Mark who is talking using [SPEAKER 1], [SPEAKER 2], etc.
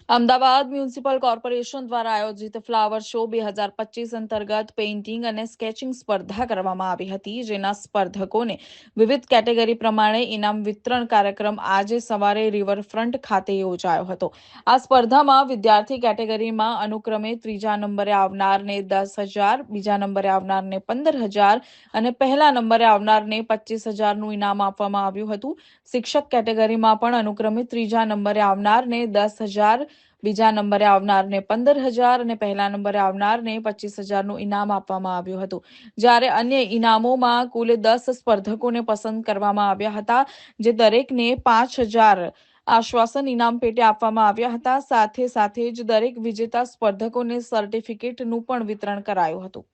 [SPEAKER 1] Ahmedabad municipal corporation દ્વારા આયોજિત flower show 2025 અંતર્ગત પેઇન્ટિંગ અને સ્કેચિંગ સ્પર્ધા કરવામાં આવી હતી, જેના સ્પર્ધકોને વિવિધ કેટેગરી પ્રમાણે ઇનામ વિતરણ કાર્યક્રમ આજે સવારે રિવરફ્રન્ટ ખાતે યોજાયો હતો. આ સ્પર્ધામાં વિદ્યાર્થી કેટેગરીમાં અનુક્રમે ત્રીજા નંબરે આવનારને 10,000, બીજા નંબરે આવનારને 15,000 અને પહેલા નંબરે આવનારને 25,000નું ઇનામ આપવામાં આવ્યું હતું. શિક્ષક કેટેગરીમાં પણ અનુક્રમે ત્રીજા નંબરે આવનારને 10,000, બીજા નંબરે આવનારને 15,000 અને પહેલા નંબરે આવનારને 25,000નું ઇનામ આપવામાં આવ્યું હતું. જ્યારે અન્ય ઇનામોમાં કુલ 10 સ્પર્ધકોને પસંદ કરવામાં આવ્યા હતા, જે દરેકને 5,000 આશ્વાસન ઇનામ પેટે આપવામાં આવ્યા હતા. સાથે જ દરેક વિજેતા સ્પર્ધકોને સર્ટિફિકેટનું પણ વિતરણ કરાયું હતું.